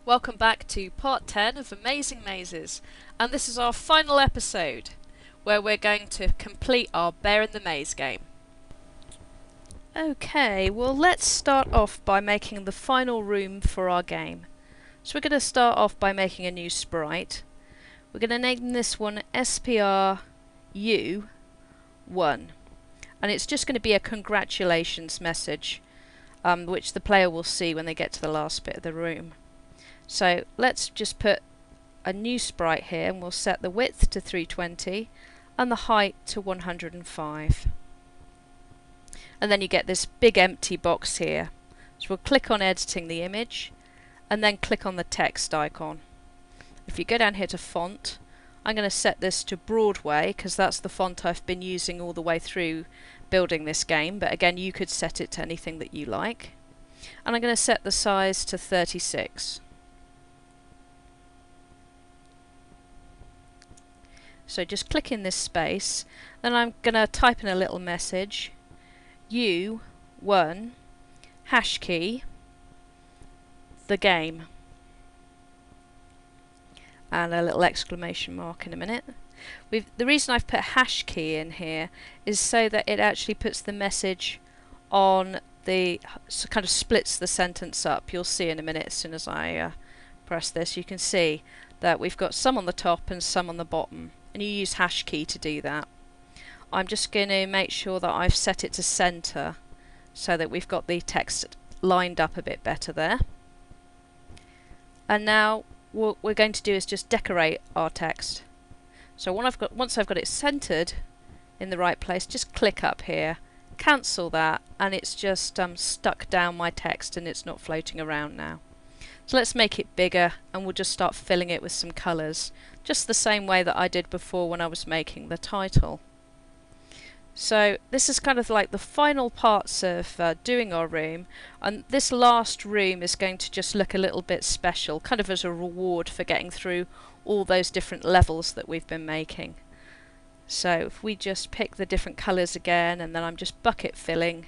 Welcome back to part 10 of Amazing Mazes, and this is our final episode where we're going to complete our Bear in the Maze game. Okay, well let's start off by making the final room for our game. So we're going to start off by making a new sprite. We're going to name this one SPRU1, and it's just going to be a congratulations message, which the player will see when they get to the last bit of the room. So let's just put a new sprite here, and we'll set the width to 320 and the height to 105. And then you get this big empty box here. So we'll click on editing the image and then click on the text icon. If you go down here to font, I'm going to set this to Broadway because that's the font I've been using all the way through building this game, but again you could set it to anything that you like. And I'm going to set the size to 36. So just click in this space, then I'm going to type in a little message, U1 hash key the game, and a little exclamation mark in a minute. The reason I've put hash key in here is so that it actually puts the message on the, so kind of splits the sentence up. You'll see in a minute as soon as I press this. You can see that we've got some on the top and some on the bottom, and you use hash key to do that. I'm just going to make sure that I've set it to center so that we've got the text lined up a bit better there. And now what we're going to do is just decorate our text. So once I've got it centered in the right place, just click up here, cancel that, and it's just stuck down my text and it's not floating around now. So let's make it bigger, and we'll just start filling it with some colours, just the same way that I did before when I was making the title. So this is kind of like the final parts of doing our room, and this last room is going to just look a little bit special, kind of as a reward for getting through all those different levels that we've been making. So if we just pick the different colours again, and then I'm just bucket filling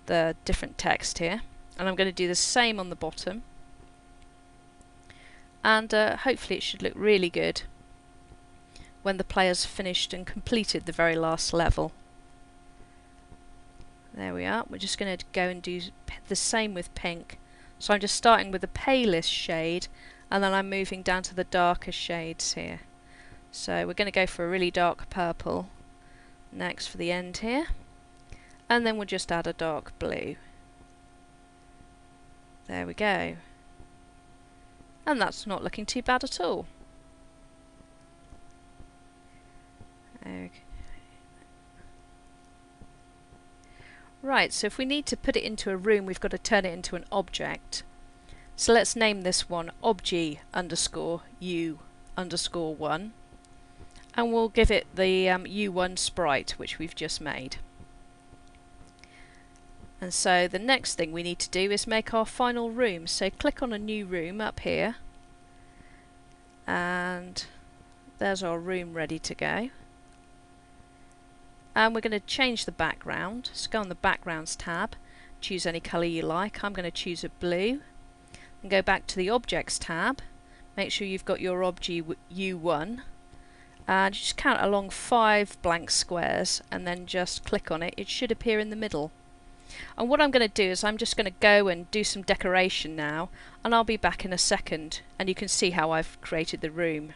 the different text here, and I'm going to do the same on the bottom. And hopefully it should look really good when the player's finished and completed the very last level. There we are. We're just going to go and do the same with pink. So I'm just starting with the palest shade, and then I'm moving down to the darker shades here. So we're going to go for a really dark purple next for the end here, and then we'll just add a dark blue. There we go. And that's not looking too bad at all. Okay. Right, so if we need to put it into a room, we've got to turn it into an object. So let's name this one obj_u_1, and we'll give it the U1 sprite which we've just made. And so the next thing we need to do is make our final room. So click on a new room up here, and there's our room ready to go. And we're going to change the background. So go on the Backgrounds tab, choose any colour you like. I'm going to choose a blue, and go back to the Objects tab. Make sure you've got your object U1, and just count along 5 blank squares, and then just click on it. It should appear in the middle. And what I'm going to do is I'm just going to go and do some decoration now, and I'll be back in a second, and you can see how I've created the room.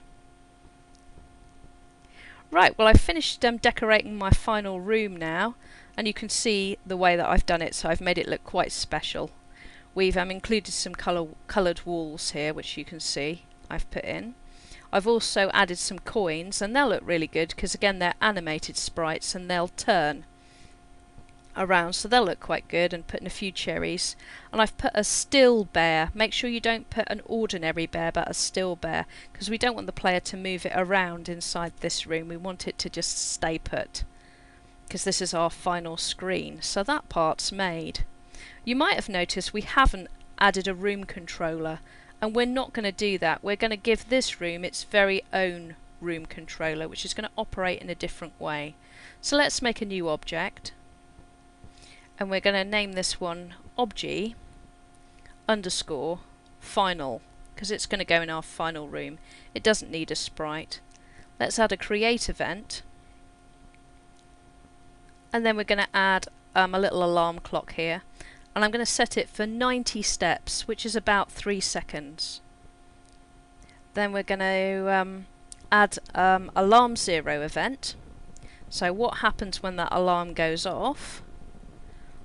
Right, well I've finished decorating my final room now, and you can see the way that I've done it, so I've made it look quite special. We've included some coloured walls here, which you can see I've put in. I've also added some coins, and they'll look really good because again they're animated sprites and they'll turn around, so they'll look quite good, and put in a few cherries. And I've put a still bear. Make sure you don't put an ordinary bear but a still bear, because we don't want the player to move it around inside this room. We want it to just stay put, because this is our final screen. So that part's made. You might have noticed we haven't added a room controller, and we're not going to do that. We're going to give this room its very own room controller, which is going to operate in a different way. So let's make a new object, and we're going to name this one obj_final. because it's going to go in our final room. It doesn't need a sprite. Let's add a create event, and then we're going to add a little alarm clock here, and I'm going to set it for 90 steps, which is about 3 seconds. Then we're going to add alarm 0 event. So what happens when that alarm goes off?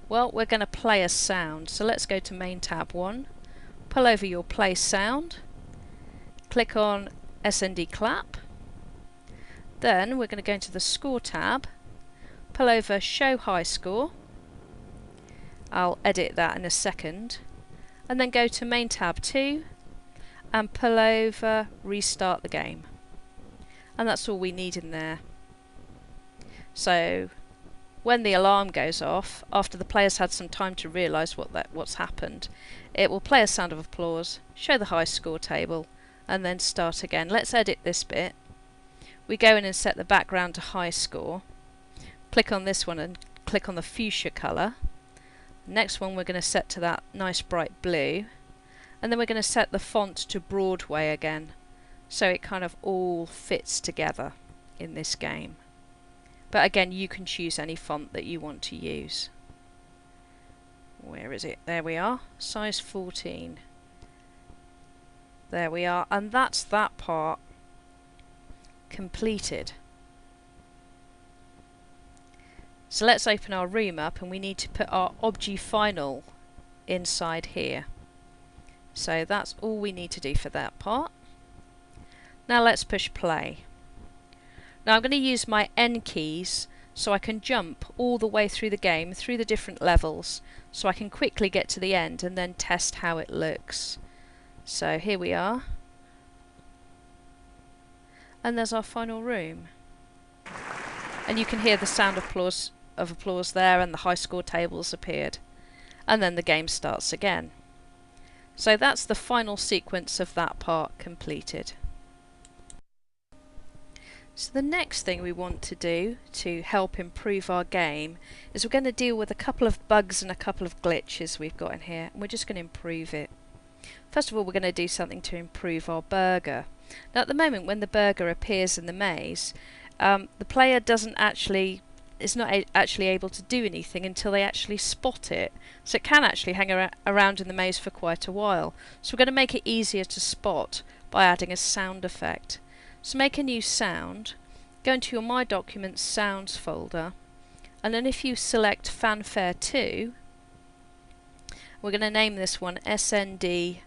Well, we're going to play a sound. So let's go to main tab 1, pull over your play sound, click on SND clap. Then we're going to go into the score tab, pull over show high score. I'll edit that in a second. And then go to main tab 2 and pull over restart the game. And that's all we need in there. So when the alarm goes off, after the player's had some time to realise what's happened, it will play a sound of applause, show the high score table, and then start again. Let's edit this bit. We go in and set the background to high score. Click on this one and click on the fuchsia colour. Next one we're going to set to that nice bright blue, and then we're going to set the font to Broadway again, so it kind of all fits together in this game. But again, you can choose any font that you want to use. Where is it? There we are. Size 14. There we are, and that's that part completed. So let's open our room up, and we need to put our obj final inside here. So that's all we need to do for that part. Now let's push play. Now I'm going to use my N keys so I can jump all the way through the game, through the different levels, so I can quickly get to the end and then test how it looks. So here we are. And there's our final room. And you can hear the sound of applause there, and the high score tables appeared. And then the game starts again. So that's the final sequence of that part completed. So the next thing we want to do to help improve our game is we're going to deal with a couple of bugs and a couple of glitches we've got in here, and we're just going to improve it. First of all, we're going to do something to improve our burger. Now at the moment, when the burger appears in the maze, the player is not actually able to do anything until they actually spot it. So it can actually hang around in the maze for quite a while. So we're going to make it easier to spot by adding a sound effect. So make a new sound, go into your My Documents Sounds folder, and then if you select Fanfare 2, we're going to name this one SND_burger.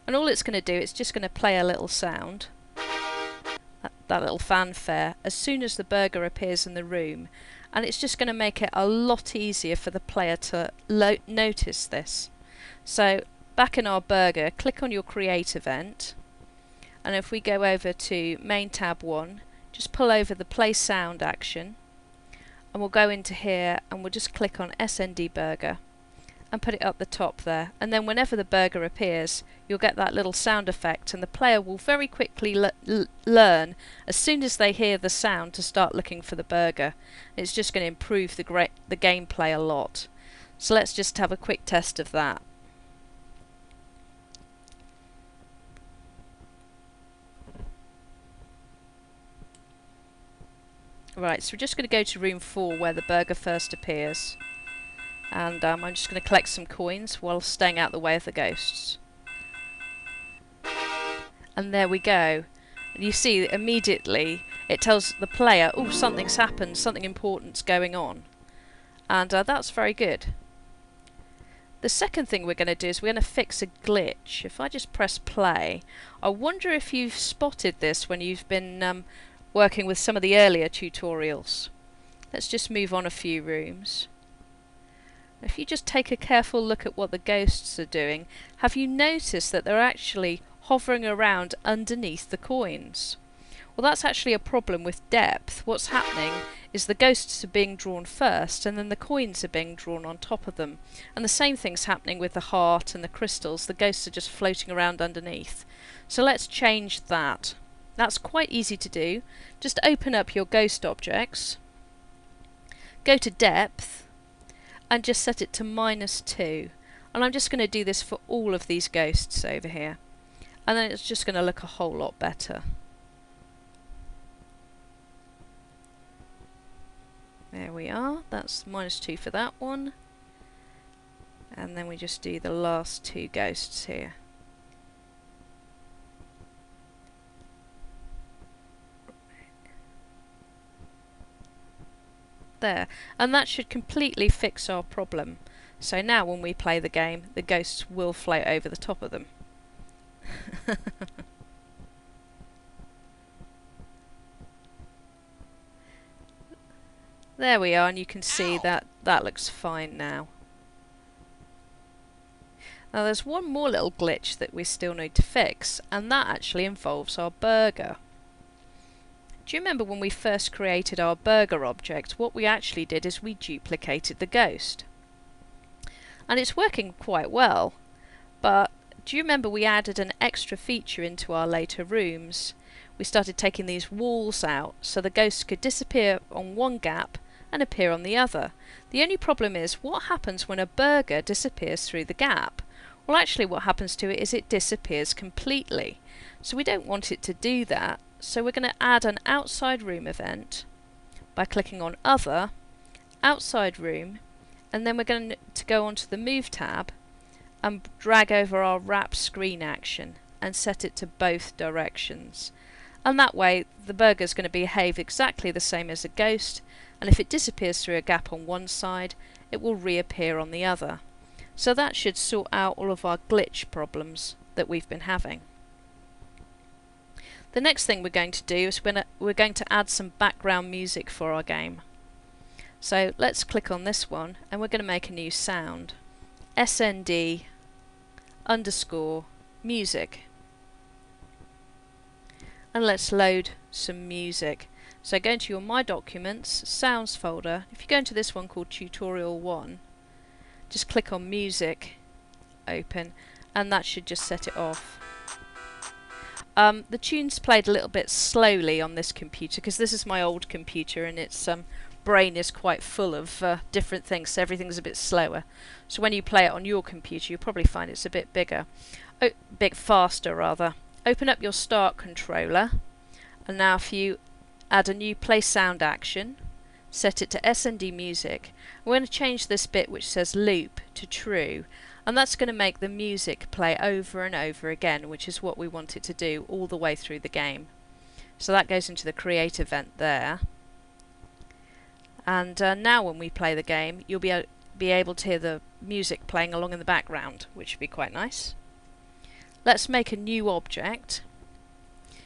And all it's going to do, it's just going to play a little sound, that little fanfare, as soon as the burger appears in the room, and it's just going to make it a lot easier for the player to notice this. So back in our burger, click on your create event, and if we go over to main tab 1, just pull over the play sound action, and we'll go into here and we'll just click on SND burger and put it up the top there, and then whenever the burger appears you'll get that little sound effect, and the player will very quickly learn as soon as they hear the sound to start looking for the burger. It's just going to improve the gameplay a lot. So let's just have a quick test of that. Right, so we're just going to go to room 4 where the burger first appears, and I'm just going to collect some coins while staying out the way of the ghosts. And there we go. And you see immediately it tells the player, oh, something's happened, something important's going on, and that's very good. The second thing we're going to do is we're going to fix a glitch. If I just press play, I wonder if you've spotted this when you've been working with some of the earlier tutorials. Let's just move on a few rooms. If you just take a careful look at what the ghosts are doing, have you noticed that they're actually hovering around underneath the coins? Well, that's actually a problem with depth. What's happening is the ghosts are being drawn first, and then the coins are being drawn on top of them. And the same thing's happening with the heart and the crystals. The ghosts are just floating around underneath. So let's change that. That's quite easy to do. Just open up your ghost objects, go to depth, and just set it to -2. And I'm just going to do this for all of these ghosts over here. And then it's just going to look a whole lot better. There we are. That's -2 for that one. And then we just do the last 2 ghosts here. There. And that should completely fix our problem. So now when we play the game, the ghosts will float over the top of them. There we are, and you can see that that looks fine now. Now there's one more little glitch that we still need to fix, and that actually involves our burger. Do you remember when we first created our burger object, what we actually did is we duplicated the ghost. And it's working quite well, but do you remember we added an extra feature into our later rooms? We started taking these walls out so the ghost could disappear on one gap and appear on the other. The only problem is, what happens when a burger disappears through the gap? Well, actually what happens to it is it disappears completely. So we don't want it to do that. So we're going to add an outside room event by clicking on Other, Outside Room, and then we're going to go onto the Move tab and drag over our wrap screen action and set it to both directions. And that way the burger is going to behave exactly the same as a ghost, and if it disappears through a gap on one side, it will reappear on the other. So that should sort out all of our glitch problems that we've been having. The next thing we're going to do is we're going to add some background music for our game. So let's click on this one, and we're going to make a new sound. SND _ music. And let's load some music. So go into your My Documents, Sounds folder. If you go into this one called Tutorial 1, just click on Music, Open, and that should just set it off. The tune's played a little bit slowly on this computer because this is my old computer and its brain is quite full of different things, so everything's a bit slower. So when you play it on your computer, you'll probably find it's a bit bigger, bit faster rather. Open up your Start controller, and now if you add a new Play Sound action, set it to SND Music. We're going to change this bit which says Loop to True, and that's going to make the music play over and over again, which is what we want it to do all the way through the game. So that goes into the Create event there. And now when we play the game, you'll be able to hear the music playing along in the background, which would be quite nice. Let's make a new object,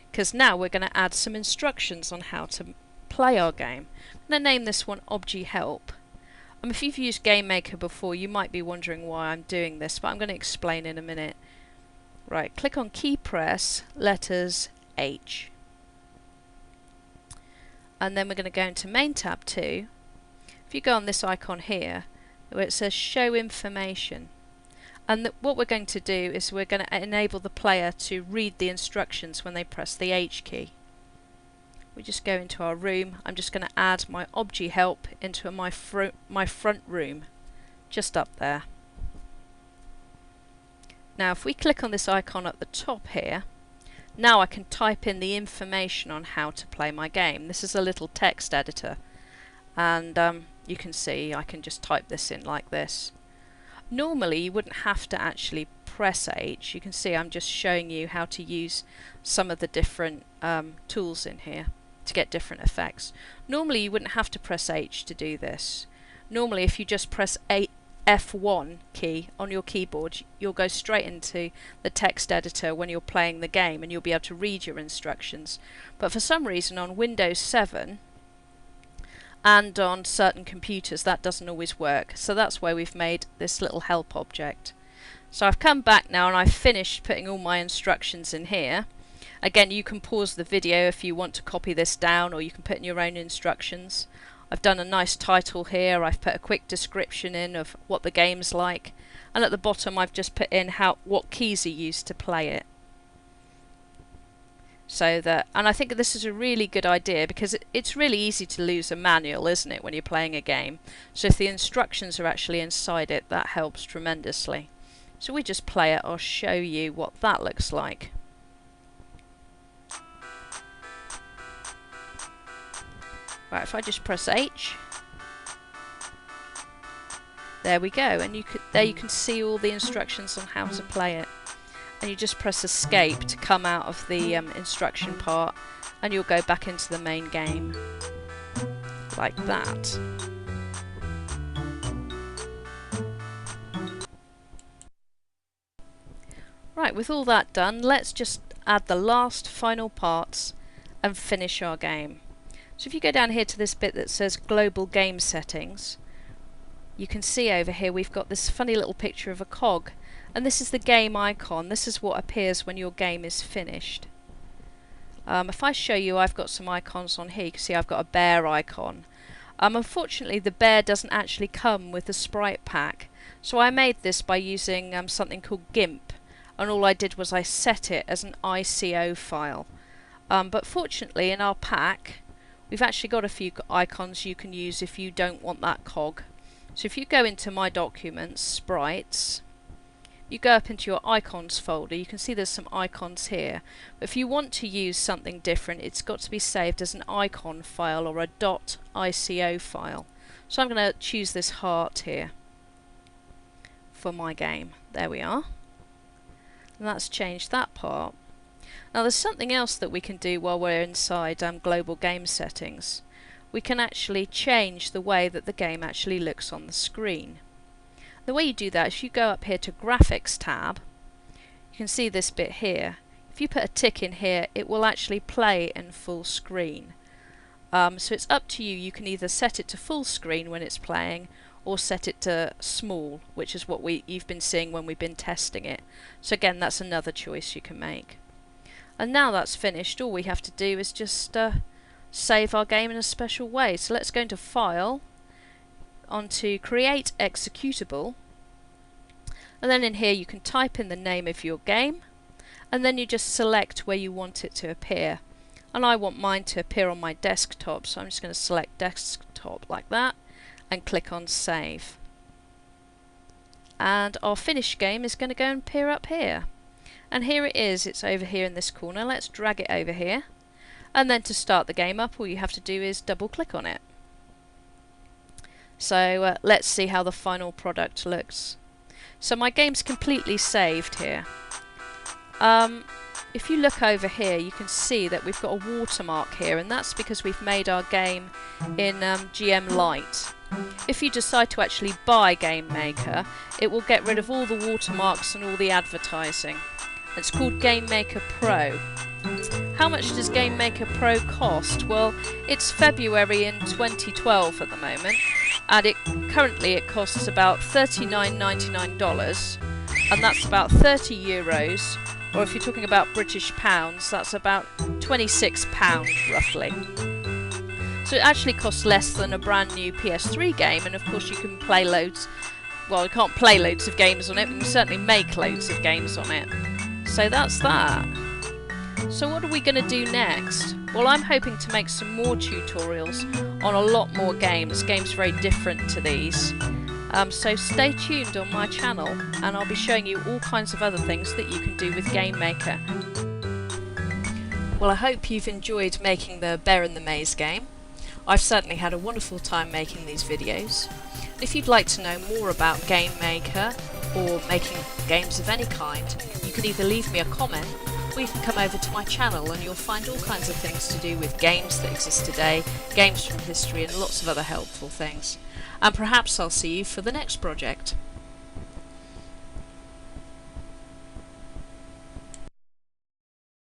because now we're going to add some instructions on how to play our game. I'm going to name this one Obji Help. If you've used Game Maker before, you might be wondering why I'm doing this, but I'm going to explain in a minute. Right, click on Key Press, letters H. And then we're going to go into Main tab 2. If you go on this icon here, where it says Show Information, and what we're going to do is we're going to enable the player to read the instructions when they press the H key. We just go into our room. I'm just going to add my Obji Help into my front room, just up there. Now if we click on this icon at the top here, now I can type in the information on how to play my game. This is a little text editor, and you can see I can just type this in like this. Normally you wouldn't have to actually press H. You can see I'm just showing you how to use some of the different tools in here to get different effects. Normally you wouldn't have to press H to do this. Normally if you just press F1 key on your keyboard, you'll go straight into the text editor when you're playing the game, and you'll be able to read your instructions. But for some reason on Windows 7 and on certain computers that doesn't always work, so that's why we've made this little help object. So I've come back now and I've finished putting all my instructions in here. Again, you can pause the video if you want to copy this down, or you can put in your own instructions. I've done a nice title here. I've put a quick description in of what the game's like, and at the bottom I've just put in what keys are used to play it. So that, and I think this is a really good idea because it's really easy to lose a manual, isn't it, when you're playing a game? So if the instructions are actually inside it, that helps tremendously. So we just play it. I'll show you what that looks like. Right, if I just press H, there we go, and there you can see all the instructions on how to play it. And you just press escape to come out of the instruction part, and you'll go back into the main game like that. Right, with all that done, let's just add the last final parts and finish our game. So if you go down here to this bit that says Global Game Settings, you can see over here we've got this funny little picture of a cog, and this is the game icon. This is what appears when your game is finished. If I show you, I've got some icons on here. You can see I've got a bear icon. Unfortunately, the bear doesn't actually come with the sprite pack, so I made this by using something called GIMP, and all I did was I set it as an ICO file. But fortunately, in our pack, we've actually got a few icons you can use if you don't want that cog. So if you go into My Documents, Sprites, you go up into your icons folder, you can see there's some icons here. But if you want to use something different, it's got to be saved as an icon file or a .ico file. So I'm going to choose this heart here for my game. There we are. And that's changed that part. Now there's something else that we can do while we're inside Global Game Settings. We can actually change the way that the game actually looks on the screen. The way you do that is you go up here to Graphics tab. You can see this bit here. If you put a tick in here, it will actually play in full screen. So it's up to you. You can either set it to full screen when it's playing, or set it to small, which is what you've been seeing when we've been testing it. So again, that's another choice you can make. And now that's finished, all we have to do is just save our game in a special way. So let's go into File, onto Create Executable, and then in here you can type in the name of your game, and then you just select where you want it to appear. And I want mine to appear on my desktop, so I'm just going to select desktop like that, and click on Save. And our finished game is going to go and appear up here. And here it is, it's over here in this corner. Let's drag it over here. And then to start the game up, all you have to do is double click on it. So let's see how the final product looks. So my game's completely saved here. If you look over here, you can see that we've got a watermark here, and that's because we've made our game in GM Lite. If you decide to actually buy Game Maker, it will get rid of all the watermarks and all the advertising. It's called Game Maker Pro. How much does Game Maker Pro cost? Well, it's February in 2012 at the moment, and currently it costs about $39.99, and that's about €30, or if you're talking about British pounds, that's about £26 roughly. So it actually costs less than a brand new PS3 game, and of course you can play loads. Well, you can't play loads of games on it, but you can certainly make loads of games on it. So that's that. So what are we going to do next? Well, I'm hoping to make some more tutorials on a lot more games very different to these. So stay tuned on my channel, and I'll be showing you all kinds of other things that you can do with Game Maker. Well, I hope you've enjoyed making the Bear in the Maze game. I've certainly had a wonderful time making these videos. If you'd like to know more about Game Maker or making games of any kind, you can either leave me a comment, or you can come over to my channel and you'll find all kinds of things to do with games that exist today, games from history, and lots of other helpful things. And perhaps I'll see you for the next project.